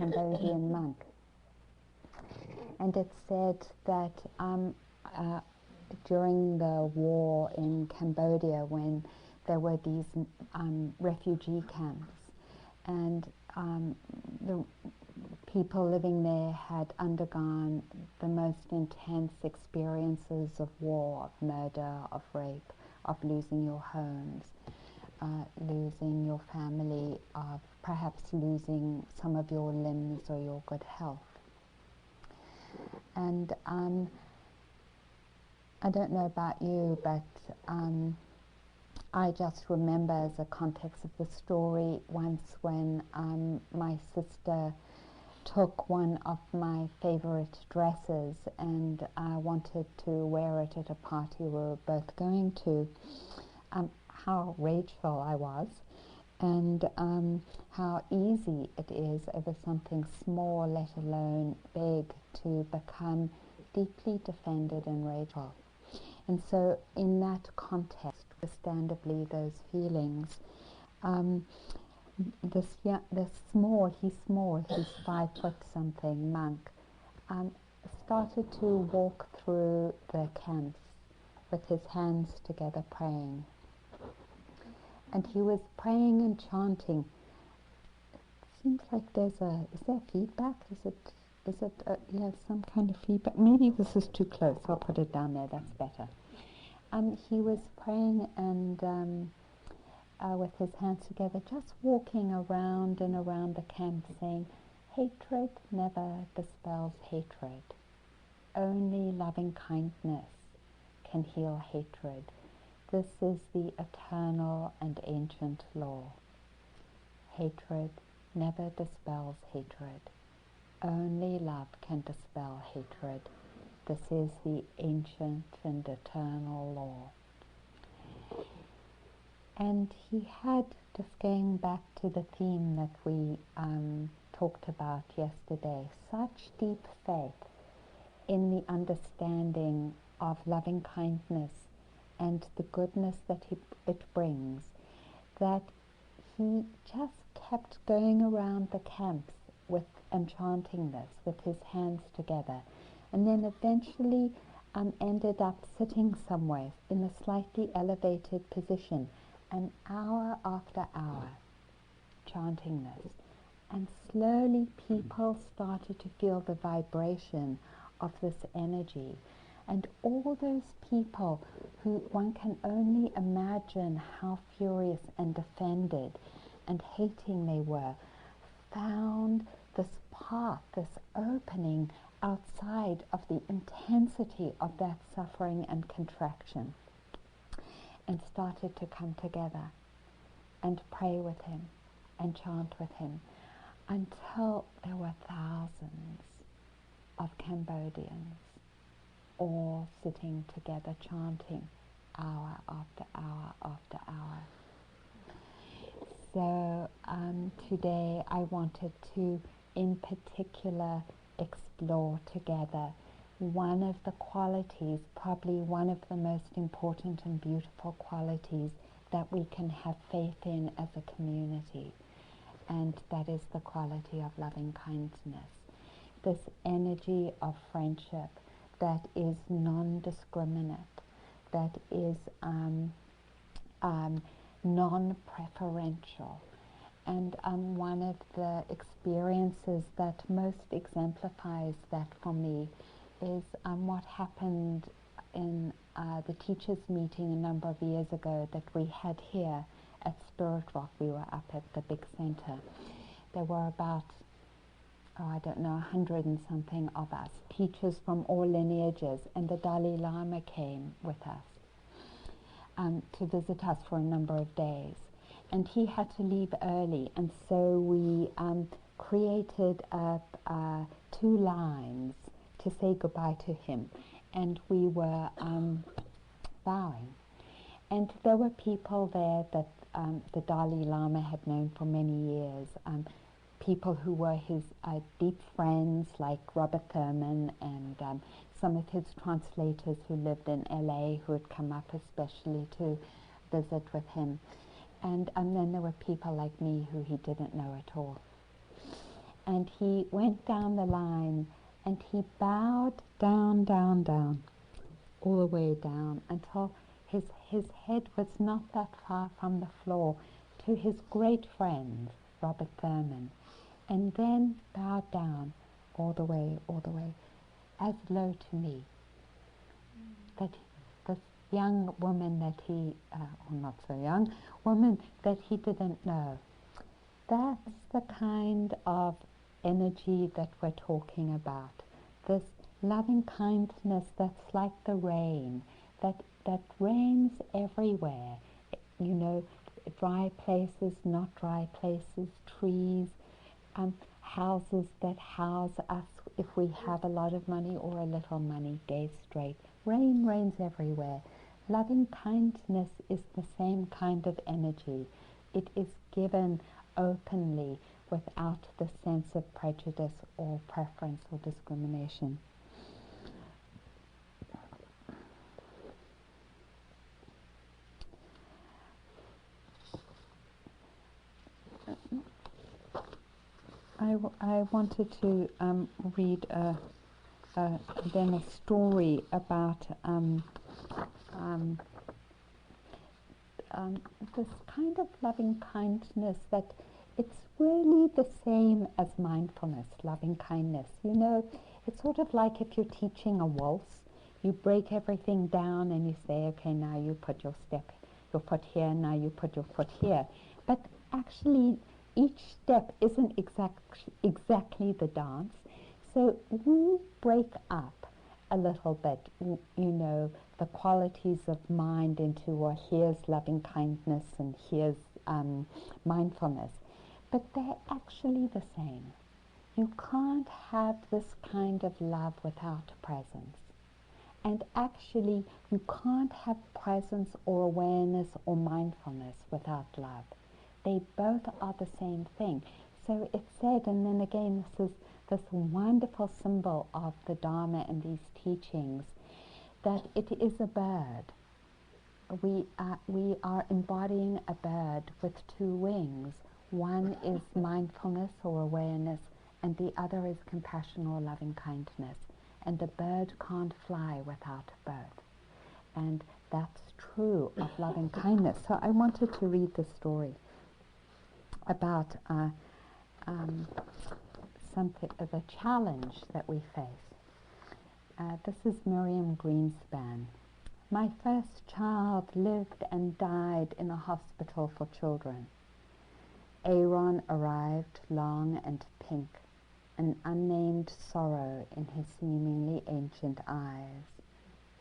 Cambodian monk. And it said that during the war in Cambodia, when there were these refugee camps, and the people living there had undergone the most intense experiences of war, of murder, of rape, of losing your homes, losing your family, of perhaps losing some of your limbs or your good health. And I don't know about you, but I just remember as a context of the story once when my sister took one of my favorite dresses and I wanted to wear it at a party we were both going to. How rageful I was, and how easy it is over something small, let alone big, to become deeply defended and rageful. And so in that context, understandably, those feelings, he's 5-foot-something monk, started to walk through the camps with his hands together praying. And he was praying and chanting. It seems like is there feedback? Is it some kind of feedback? Maybe this is too close. I'll put it down there, that's better. He was praying and with his hands together, just walking around and around the camp saying, hatred never dispels hatred. Only loving kindness can heal hatred. This is the eternal and ancient law. Hatred never dispels hatred. Only love can dispel hatred. This is the ancient and eternal law. And he had, just going back to the theme that we talked about yesterday, such deep faith in the understanding of loving kindness and the goodness that it brings, that he just kept going around the camps and chanting this with his hands together, and then eventually ended up sitting somewhere in a slightly elevated position, an hour after hour, chanting this. And slowly people started to feel the vibration of this energy. And all those people who one can only imagine how furious and offended and hating they were, found this path, this opening outside of the intensity of that suffering and contraction, and started to come together and pray with him and chant with him, until there were thousands of Cambodians all sitting together chanting hour after hour after hour. So today I wanted to in particular explore together one of the qualities, probably one of the most important and beautiful qualities that we can have faith in as a community, and that is the quality of loving kindness. This energy of friendship that is non-discriminate, that is non-preferential. And one of the experiences that most exemplifies that for me is what happened in the teachers' meeting a number of years ago that we had here at Spirit Rock. We were up at the big center. There were about 100 and something of us, teachers from all lineages, and the Dalai Lama came with us to visit us for a number of days. And he had to leave early, and so we created 2 lines to say goodbye to him, and we were bowing. And there were people there that the Dalai Lama had known for many years, people who were his deep friends like Robert Thurman and some of his translators who lived in LA who had come up especially to visit with him. And then there were people like me who he didn't know at all. and he went down the line, and he bowed down, down, down, all the way down until his head was not that far from the floor, to his great friend, Robert Thurman, and then bowed down all the way, as low to me. That this young woman that he, or not so young, woman that he didn't know. That's the kind of energy that we're talking about. This loving kindness that's like the rain, that rains everywhere. You know, dry places, not dry places, trees, houses that house us if we have a lot of money or a little money, days straight. Rain rains everywhere. Loving kindness is the same kind of energy. It is given openly without the sense of prejudice or preference or discrimination. I wanted to read then a story about this kind of loving kindness, that it's really the same as mindfulness, loving kindness. You know, it's sort of like if you're teaching a waltz, you break everything down and you say, okay, now you put your foot here, now you put your foot here. But actually, each step isn't exactly the dance. So we break up a little bit, you know, the qualities of mind into, well, here's loving kindness and here's mindfulness. But they're actually the same. You can't have this kind of love without presence. And actually, you can't have presence or awareness or mindfulness without love. They both are the same thing. So it's said, and then again, this is this wonderful symbol of the Dharma and these teachings, that it is a bird. We are embodying a bird with two wings. One is mindfulness or awareness, and the other is compassion or loving kindness. And the bird can't fly without both. And that's true of loving kindness. So I wanted to read the story about the challenge that we face. This is Miriam Greenspan. My first child lived and died in a hospital for children. Aaron arrived long and pink, an unnamed sorrow in his seemingly ancient eyes,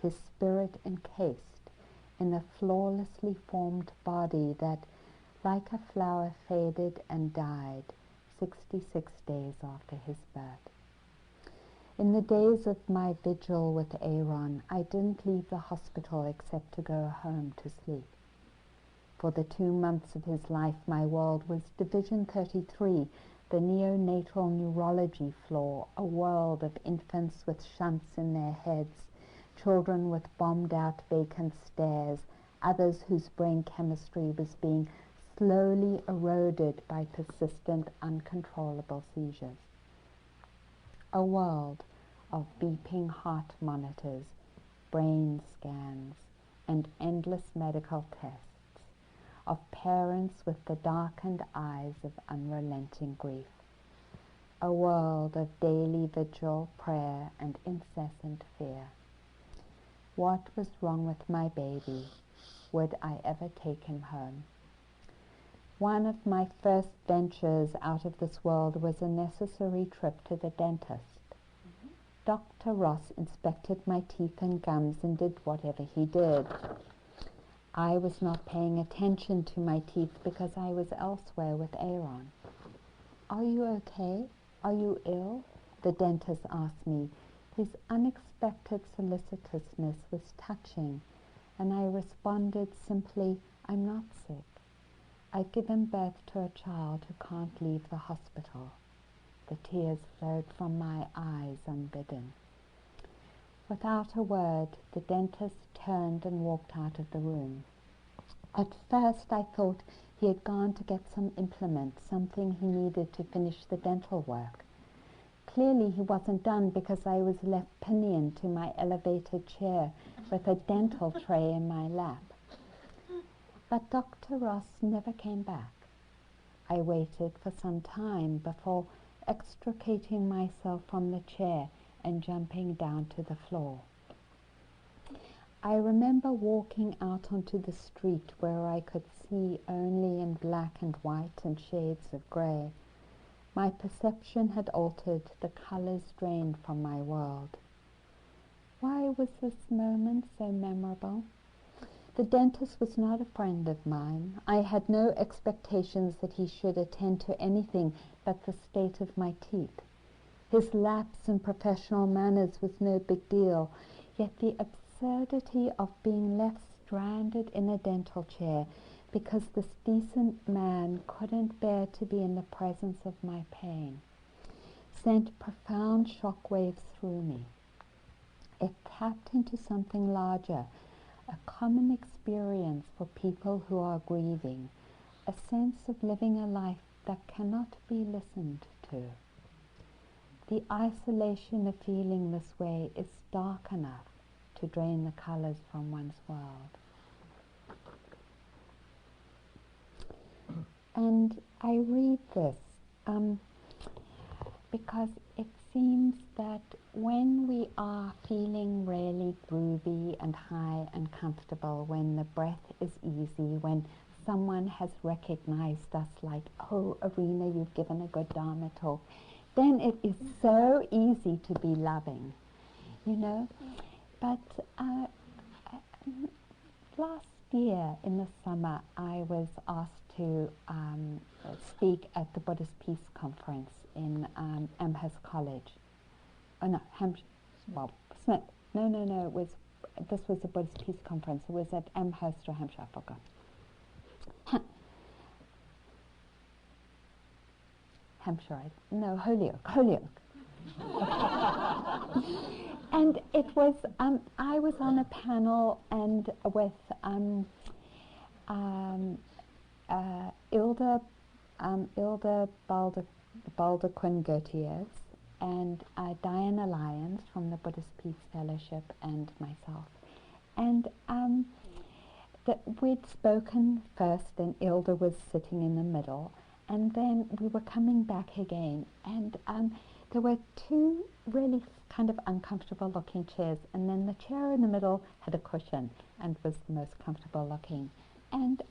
his spirit encased in a flawlessly formed body that, like a flower, faded and died 66 days after his birth. In the days of my vigil with Aaron, I didn't leave the hospital except to go home to sleep. For the 2 months of his life, my world was Division 33, the neonatal neurology floor, a world of infants with shunts in their heads, children with bombed-out vacant stares, others whose brain chemistry was being slowly eroded by persistent, uncontrollable seizures. A world of beeping heart monitors, brain scans, and endless medical tests, of parents with the darkened eyes of unrelenting grief. A world of daily vigil, prayer, and incessant fear. What was wrong with my baby? Would I ever take him home? One of my first ventures out of this world was a necessary trip to the dentist. Dr. Ross inspected my teeth and gums and did whatever he did. I was not paying attention to my teeth because I was elsewhere with Aaron. Are you okay? Are you ill? The dentist asked me. His unexpected solicitousness was touching, and I responded simply, I'm not sick. I've given birth to a child who can't leave the hospital. The tears flowed from my eyes unbidden. Without a word, the dentist turned and walked out of the room. At first I thought He had gone to get some implements, something he needed to finish the dental work. Clearly he wasn't done because I was left pinioned to my elevated chair with a dental tray in my lap. But Dr. Ross never came back. I waited for some time before extricating myself from the chair and jumping down to the floor. I remember walking out onto the street where I could see only in black and white and shades of grey. My perception had altered, the colours drained from my world. Why was this moment so memorable? The dentist was not a friend of mine. I had no expectations that he should attend to anything but the state of my teeth. His lapse in professional manners was no big deal, yet the absurdity of being left stranded in a dental chair because this decent man couldn't bear to be in the presence of my pain sent profound shockwaves through me. It tapped into something larger, a common experience for people who are grieving, a sense of living a life that cannot be listened to. The isolation of feeling this way is dark enough to drain the colors from one's world. And I read this because it seems that when we are feeling really groovy and high and comfortable, when the breath is easy, when someone has recognized us like, oh, Arena, you've given a good Dharma talk, then it is so easy to be loving, you know. But last year in the summer, I was asked to speak at the Buddhist Peace Conference in Amherst College. Oh no, Smith. No. This was a Buddhist Peace Conference. It was at Amherst or Hampshire, I forgot. Holyoke. And it was, I was on a panel and with Ilda Baldwin Gutierrez and Diana Lyons from the Buddhist Peace Fellowship and myself. And we'd spoken first and Ilda was sitting in the middle, and then we were coming back again, and there were two really kind of uncomfortable looking chairs, and then the chair in the middle had a cushion and was the most comfortable looking. And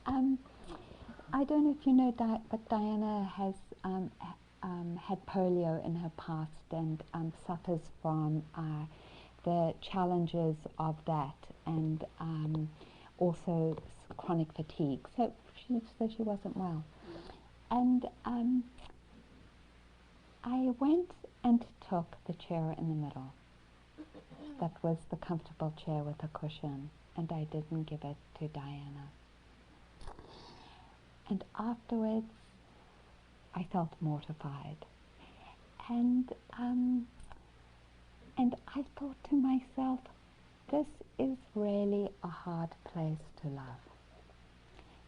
I don't know if you know that, but Diana has had polio in her past and suffers from the challenges of that, and also chronic fatigue. So she wasn't well. And I went and took the chair in the middle. That was the comfortable chair with a cushion, and I didn't give it to Diana. And afterwards, I felt mortified. And I thought to myself, this is really a hard place to love.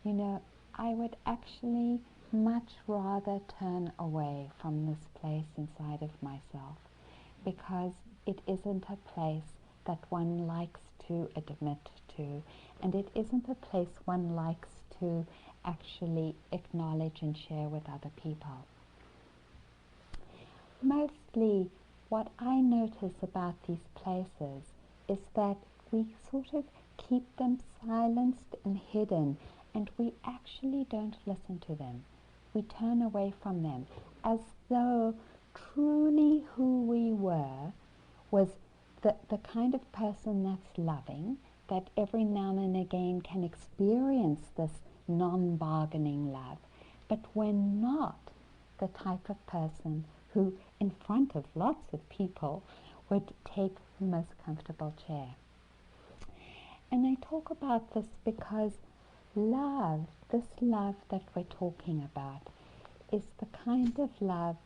You know, I would actually much rather turn away from this place inside of myself, because it isn't a place that one likes to admit to, and it isn't a place one likes to actually acknowledge and share with other people. Mostly what I notice about these places is that we sort of keep them silenced and hidden, and we actually don't listen to them. We turn away from them as though truly who we were was the kind of person that's loving, that every now and again can experience this non-bargaining love, but we're not the type of person who, in front of lots of people, would take the most comfortable chair. And I talk about this because love, this love that we're talking about, is the kind of love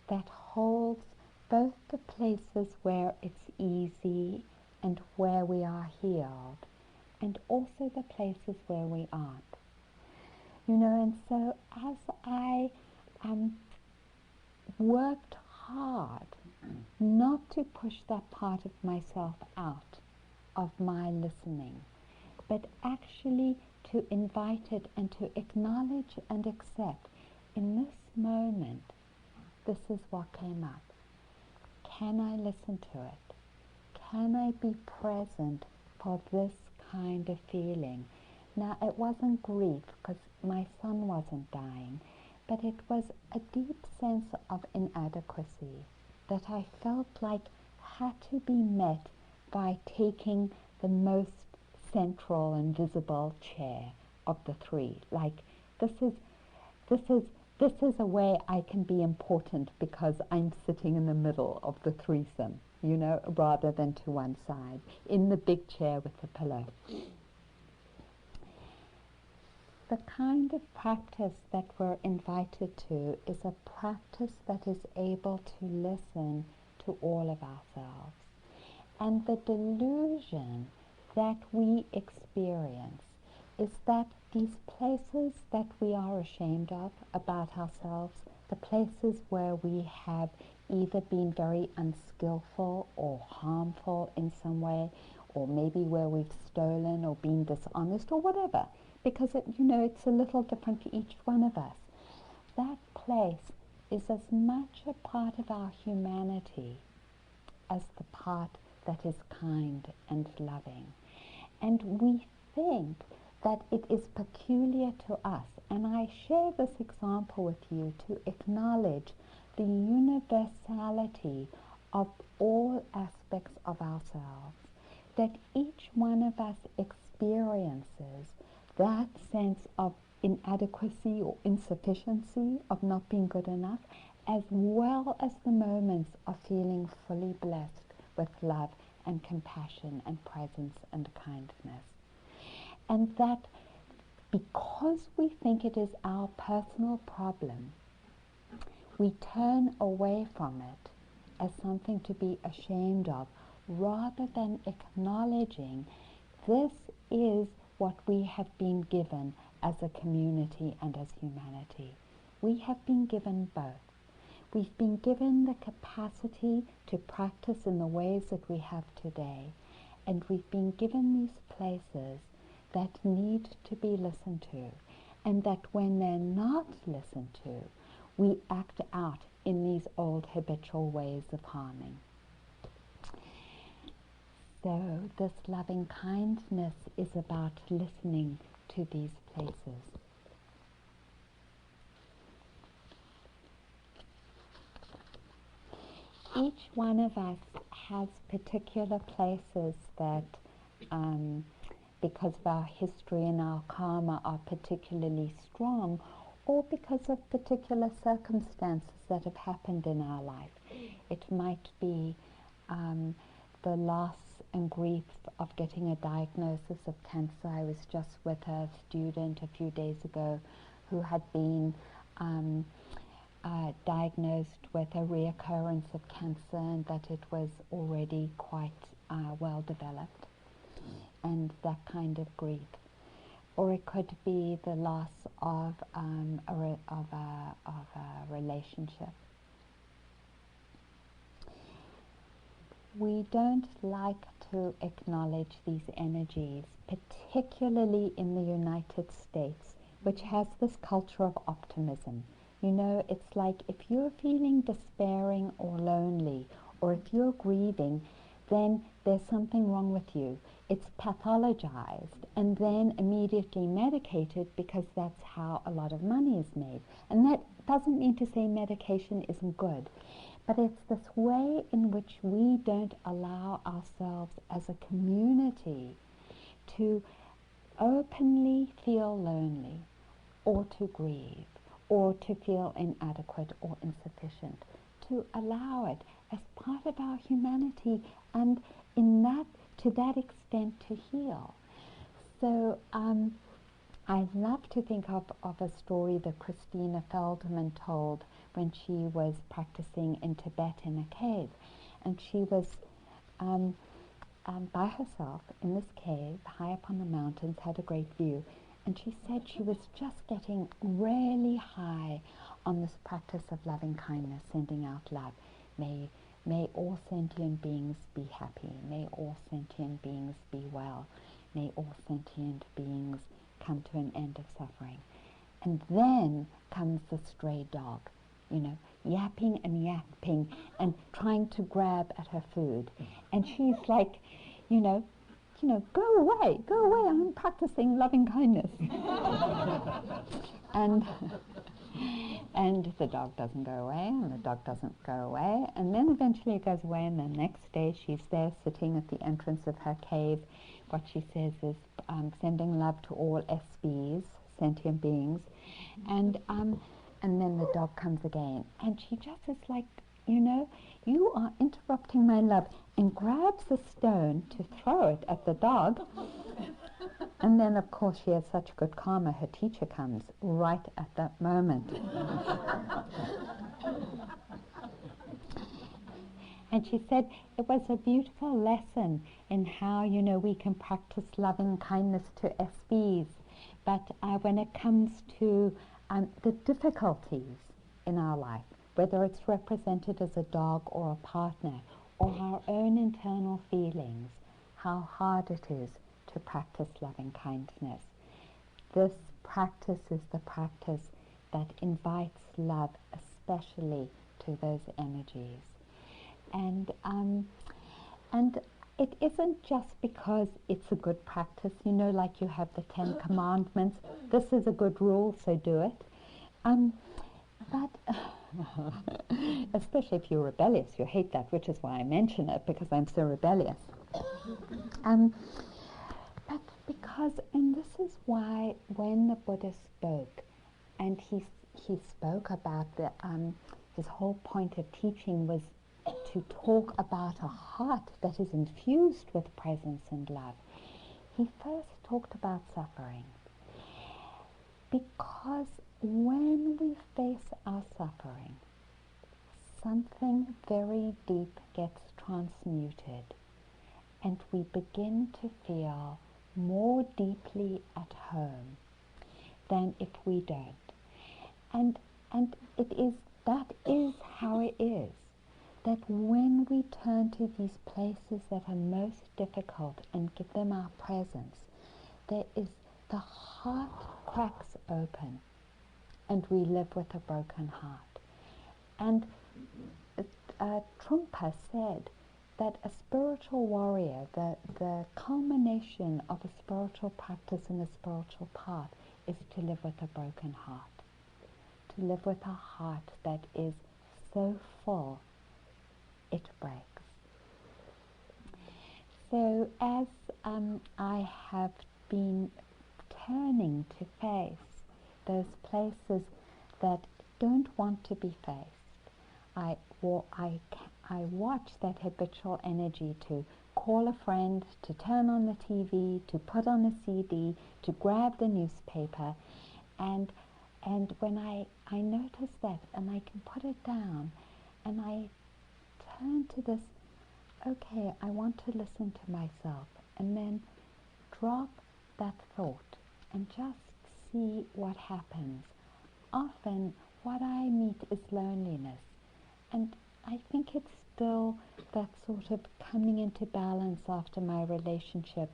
that holds both the places where it's easy and where we are healed, and also the places where we aren't. And so as I worked hard not to push that part of myself out of my listening, but actually to invite it and to acknowledge and accept in this moment, this is what came up. Can I listen to it? Can I be present for this kind of feeling? Now, it wasn't grief because my son wasn't dying, but it was a deep sense of inadequacy that I felt like had to be met by taking the most central and visible chair of the three. Like, this is a way I can be important because I'm sitting in the middle of the threesome, rather than to one side, in the big chair with the pillow. The kind of practice that we're invited to is a practice that is able to listen to all of ourselves. And the delusion that we experience is that these places that we are ashamed of about ourselves, the places where we have either been very unskillful or harmful in some way, or maybe where we've stolen or been dishonest or whatever, because it's a little different for each one of us. That place is as much a part of our humanity as the part that is kind and loving. And we think that it is peculiar to us. And I share this example with you to acknowledge the universality of all aspects of ourselves, that each one of us experiences that sense of inadequacy or insufficiency, of not being good enough, as well as the moments of feeling fully blessed with love and compassion and presence and kindness. And that because we think it is our personal problem, we turn away from it as something to be ashamed of, rather than acknowledging this is what we have been given as a community and as humanity. We have been given both. We've been given the capacity to practice in the ways that we have today, and we've been given these places that need to be listened to, and that when they're not listened to, we act out in these old habitual ways of harming. So this loving kindness is about listening to these places. Each one of us has particular places that, because of our history and our karma, are particularly strong, or because of particular circumstances that have happened in our life. It might be the loss and grief of getting a diagnosis of cancer. I was just with a student a few days ago who had been diagnosed with a reoccurrence of cancer, and that it was already quite well developed, and that kind of grief. Or it could be the loss of a relationship. We don't like to acknowledge these energies, particularly in the United States, which has this culture of optimism. It's like if you're feeling despairing or lonely, or if you're grieving, then there's something wrong with you. It's pathologized and then immediately medicated, because that's how a lot of money is made. And that doesn't mean to say medication isn't good, but it's this way in which we don't allow ourselves as a community to openly feel lonely, or to grieve, or to feel inadequate or insufficient, to allow it as part of our humanity, and to that extent to heal. So I love to think of a story that Christina Feldman told when she was practicing in Tibet in a cave. And she was by herself in this cave, high up on the mountains, had a great view. And she said she was just getting really high on this practice of loving kindness, sending out love. May all sentient beings be happy. May all sentient beings be well. May all sentient beings come to an end of suffering. And then comes the stray dog, yapping and yapping and trying to grab at her food. And she's like, go away, I'm practicing loving kindness. And the dog doesn't go away, and the dog doesn't go away, and then eventually it goes away, and the next day she's there sitting at the entrance of her cave. What she says is sending love to all SBs, sentient beings, and then the dog comes again, and she just is like, you are interrupting my love, and grabs a stone to throw it at the dog. And then, of course, she has such good karma, her teacher comes right at that moment. And she said it was a beautiful lesson in how, we can practice loving kindness to SBs. But when it comes to the difficulties in our life, whether it's represented as a dog or a partner, or our own internal feelings, how hard it is to practice loving kindness. This practice is the practice that invites love, especially to those energies. And it isn't just because it's a good practice, like you have the 10 Commandments. This is a good rule, so do it. But especially if you're rebellious, you hate that, which is why I mention it, because I'm so rebellious. But because, and this is why when the Buddha spoke, and he spoke about his whole point of teaching was to talk about a heart that is infused with presence and love. He first talked about suffering, because when we face our suffering, something very deep gets transmuted, and we begin to feel more deeply at home than if we don't. And that is how it is, that when we turn to these places that are most difficult and give them our presence, the heart cracks open, and we live with a broken heart. And Trungpa said that a spiritual warrior, the culmination of a spiritual practice and a spiritual path, is to live with a broken heart. To live with a heart that is so full, it breaks. So as I have been turning to face those places that don't want to be faced, I watch that habitual energy to call a friend, to turn on the TV, to put on a CD, to grab the newspaper, and when I notice that, and I can put it down, and I turn to this, okay, I want to listen to myself, and then drop that thought and just see what happens. Often what I meet is loneliness, and I think it's still that sort of coming into balance after my relationship.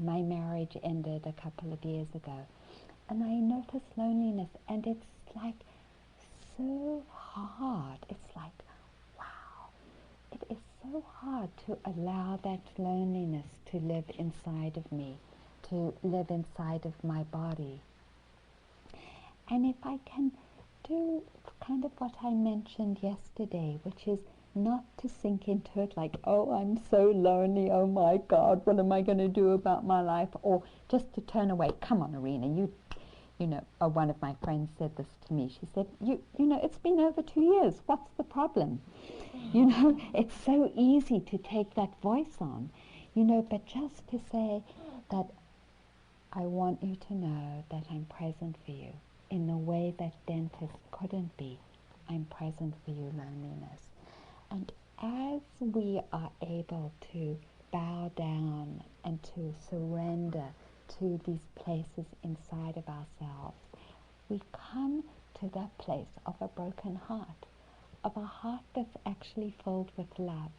My marriage ended a couple of years ago, and I notice loneliness, and it's like so hard. It's like, wow, it is so hard to allow that loneliness to live inside of me, to live inside of my body. And if I can do kind of what I mentioned yesterday, which is not to sink into it like, oh, I'm so lonely, oh my God, what am I going to do about my life? Or just to turn away. Come on, Arena, you know, one of my friends said this to me. She said, you know, it's been over 2 years. What's the problem? You know, it's so easy to take that voice on, you know, but just to say that I want you to know that I'm present for you in the way that dentist couldn't be. I'm present for you, loneliness. And as we are able to bow down and to surrender to these places inside of ourselves, we come to that place of a broken heart, of a heart that's actually filled with love,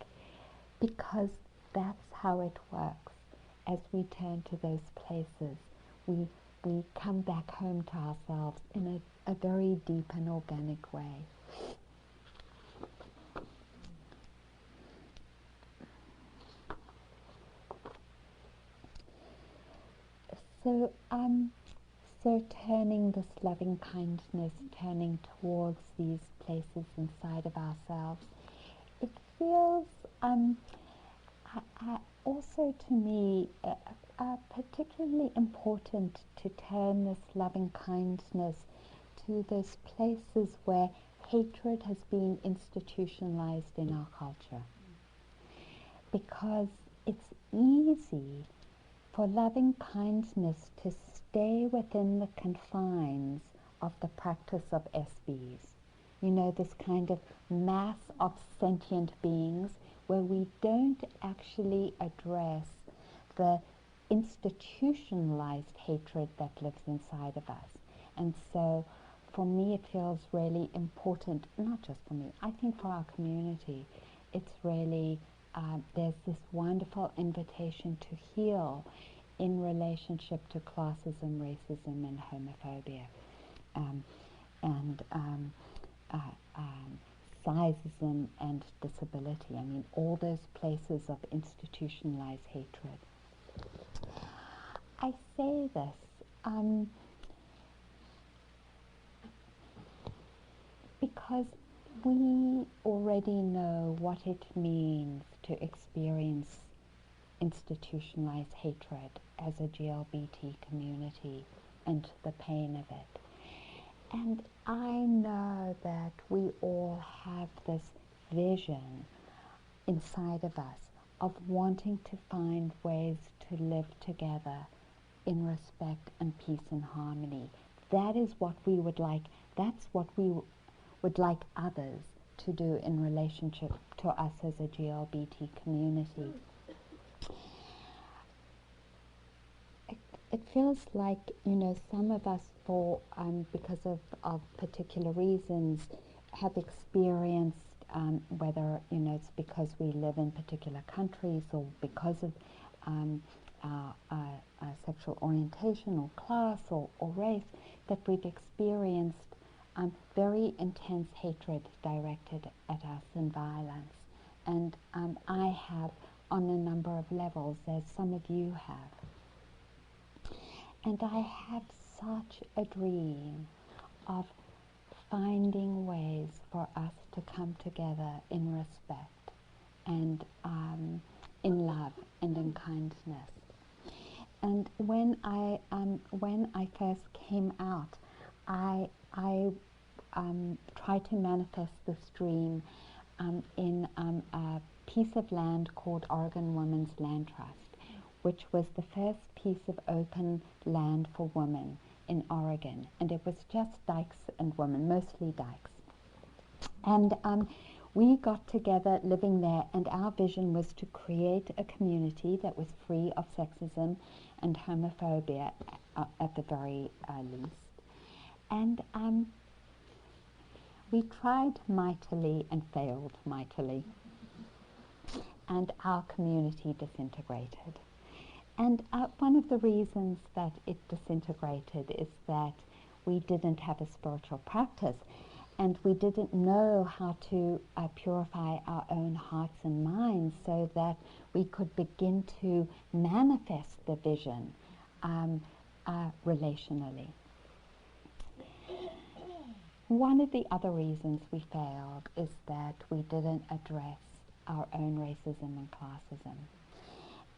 because that's how it works. As we turn to those places, we come back home to ourselves in a very deep and organic way. So turning this loving kindness, turning towards these places inside of ourselves, it feels also to me particularly important to turn this loving kindness to those places where hatred has been institutionalized in our culture. Because it's easy for loving kindness to stay within the confines of the practice of SBs. You know, this kind of mass of sentient beings where we don't actually address the institutionalized hatred that lives inside of us. And so for me it feels really important, not just for me, I think for our community, it's really there's this wonderful invitation to heal in relationship to classism, racism, and homophobia, and sizeism and disability. I mean, all those places of institutionalized hatred. I say this because we already know what it means to experience institutionalized hatred as a GLBT community and the pain of it. And I know that we all have this vision inside of us of wanting to find ways to live together in respect and peace and harmony. That is what we would like. That's what we would like others to do in relationship to us as a GLBT community. It feels like, you know, some of us, because of particular reasons, have experienced, whether, you know, it's because we live in particular countries or because of our sexual orientation or class or race, that we've experienced very intense hatred directed at us and violence. And I have on a number of levels, as some of you have. And I have such a dream of finding ways for us to come together in respect and in love and in kindness. And when I first came out, I tried to manifest this dream in a piece of land called Oregon Women's Land Trust, which was the first piece of open land for women in Oregon. And it was just dykes and women, mostly dykes. And we got together living there, and our vision was to create a community that was free of sexism and homophobia at the very least. And we tried mightily and failed mightily, and our community disintegrated. And one of the reasons that it disintegrated is that we didn't have a spiritual practice, and we didn't know how to purify our own hearts and minds so that we could begin to manifest the vision relationally. One of the other reasons we failed is that we didn't address our own racism and classism.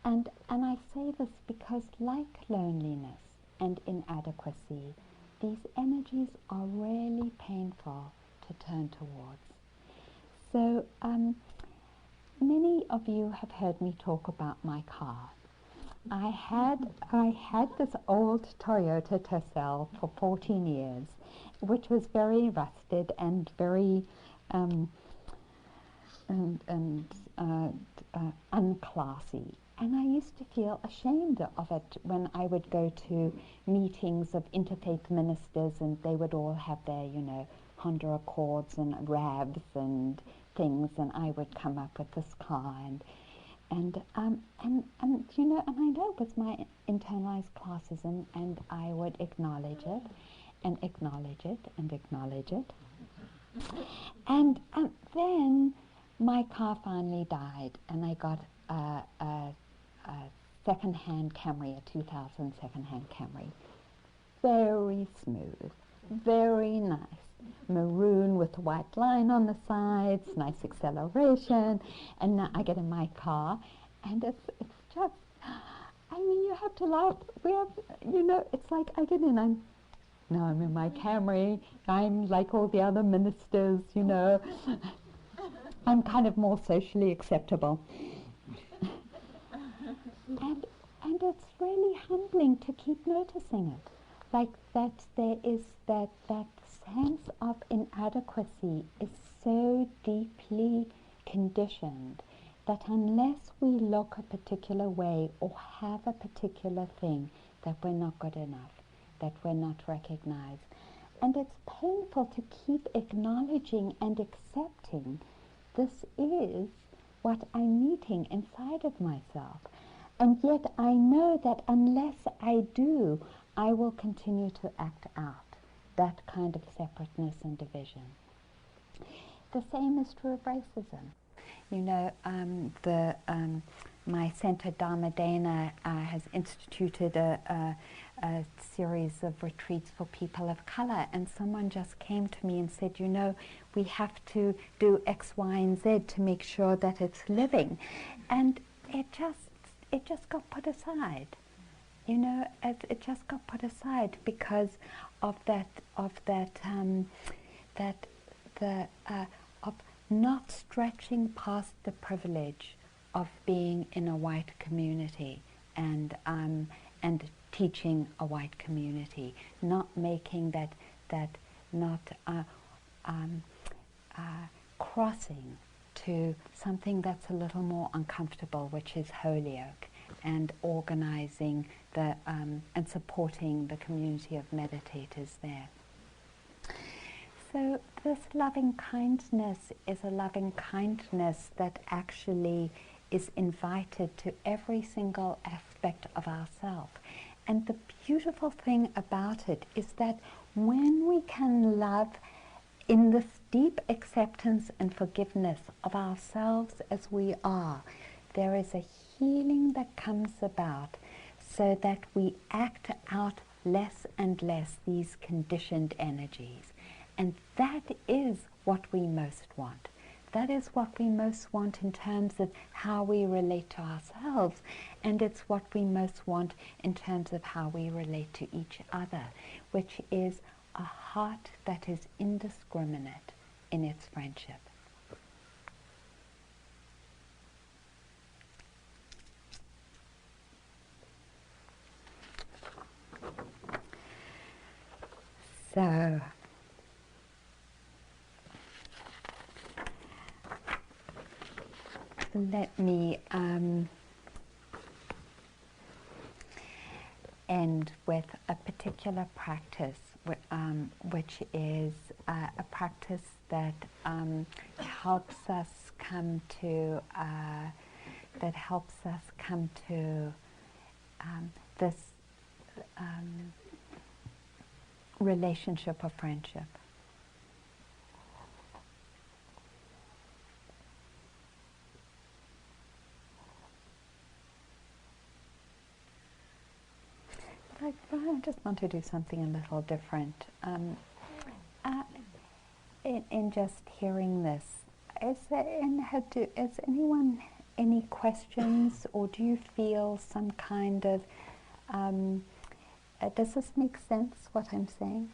And I say this because, like loneliness and inadequacy, these energies are really painful to turn towards. So many of you have heard me talk about my car. I had this old Toyota Tercel for 14 years, which was very rusted and very unclassy. And I used to feel ashamed of it when I would go to meetings of interfaith ministers, and they would all have their, Honda Accords and RAVs and things, and I would come up with this car, and I know it was my internalized classism, and I would acknowledge it, and acknowledge it, and acknowledge it. And then my car finally died, and I got a second-hand Camry, a 2000 second-hand Camry. Very smooth, very nice. Maroon with a white line on the sides, nice acceleration. And now I get in my car, and it's just, you have to laugh. We have, it's like I get in, now I'm in my Camry, I'm like all the other ministers, I'm kind of more socially acceptable. And it's really humbling to keep noticing it. Like that there is that sense of inadequacy is so deeply conditioned that unless we look a particular way or have a particular thing, that we're not good enough, that we're not recognized. And it's painful to keep acknowledging and accepting this is what I'm meeting inside of myself. And yet I know that unless I do, I will continue to act out that kind of separateness and division. The same is true of racism. My center, Dharma Dana, has instituted a series of retreats for people of color, and someone just came to me and said, we have to do X, Y, and Z to make sure that it's living. And it just got put aside. It just got put aside because of of not stretching past the privilege of being in a white community and teaching a white community, not making crossing to something that's a little more uncomfortable, which is Holyoke, and organizing and supporting the community of meditators there. So this loving kindness is a loving kindness that actually is invited to every single aspect of ourselves. And the beautiful thing about it is that when we can love in this deep acceptance and forgiveness of ourselves as we are, there is a healing that comes about so that we act out less and less these conditioned energies. And that is what we most want. That is what we most want in terms of how we relate to ourselves, and it's what we most want in terms of how we relate to each other, which is a heart that is indiscriminate in its friendship. So, let me end with a particular practice, which is a practice that helps us come to this relationship of friendship. I just want to do something a little different. In just hearing this, is anyone any questions, or do you feel some kind of does this make sense, what I'm saying?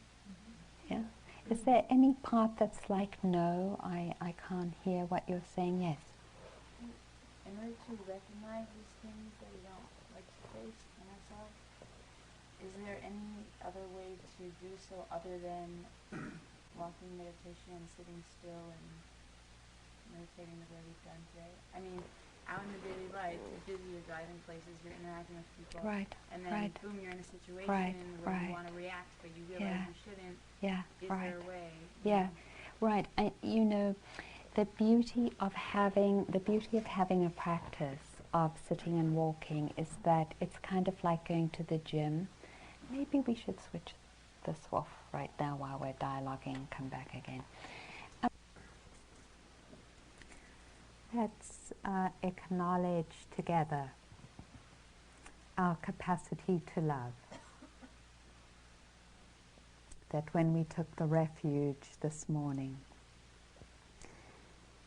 Yeah. Is there any part that's like, no, I can't hear what you're saying? Yes. In order to recognize these things that we don't like to face in ourselves, is there any other way to do so other than walking meditation and sitting still and meditating the way we've done today? I mean, out in the daily life, you're busy, you're driving places, you're interacting with people, Right. and then Right. boom, you're in a situation Right. where you Right. want to react, but you realize Yeah. you shouldn't. Yeah. Is Right. there a way? Yeah. Right. The beauty of having a practice of sitting and walking is that it's kind of like going to the gym. Maybe we should switch this off right now while we're dialoguing and come back again. Let's acknowledge together our capacity to love. That when we took the refuge this morning,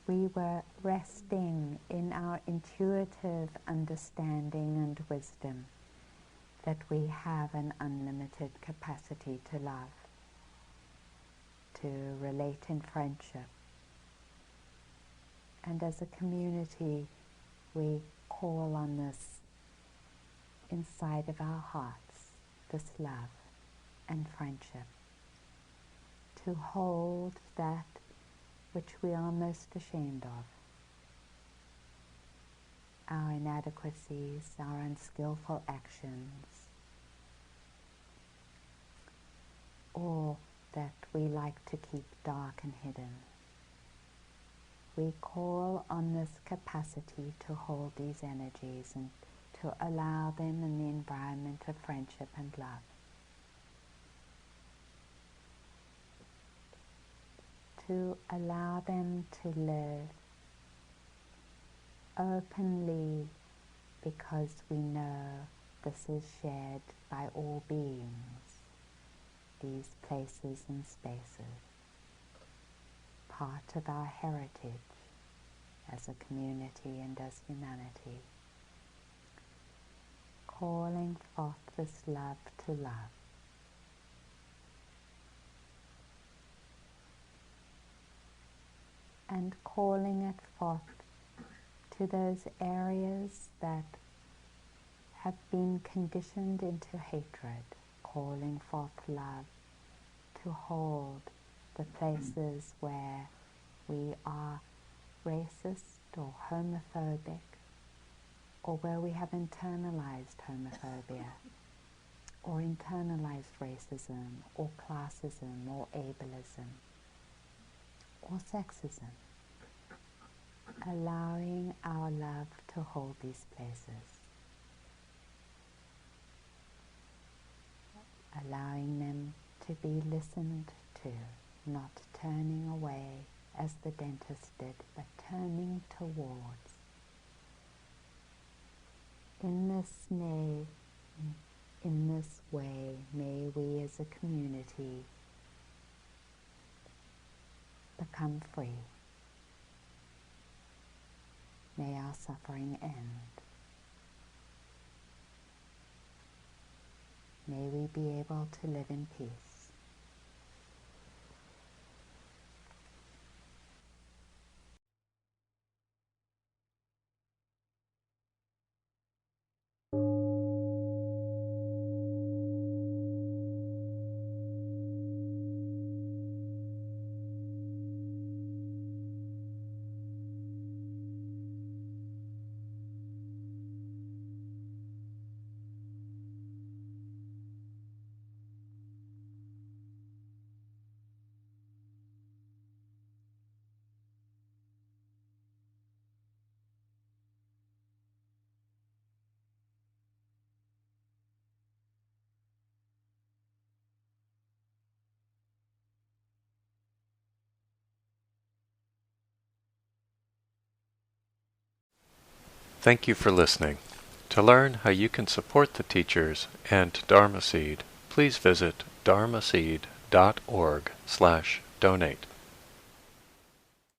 we were resting in our intuitive understanding and wisdom that we have an unlimited capacity to love, to relate in friendship. And as a community, we call on this inside of our hearts, this love and friendship, to hold that which we are most ashamed of, our inadequacies, our unskillful actions, or that we like to keep dark and hidden. We call on this capacity to hold these energies and to allow them in the environment of friendship and love. To allow them to live openly, because we know this is shared by all beings, these places and spaces, part of our heritage as a community and as humanity, calling forth this love to love. And calling it forth to those areas that have been conditioned into hatred, calling forth love to hold the places where we are racist or homophobic, or where we have internalized homophobia, or internalized racism, or classism, or ableism, or sexism. Allowing our love to hold these places. Allowing them to be listened to, not turning away as the dentist did, but turning towards. In this way, may we as a community become free. May our suffering end. May we be able to live in peace. Thank you for listening. To learn how you can support the teachers and Dharma Seed, please visit dharmaseed.org/donate.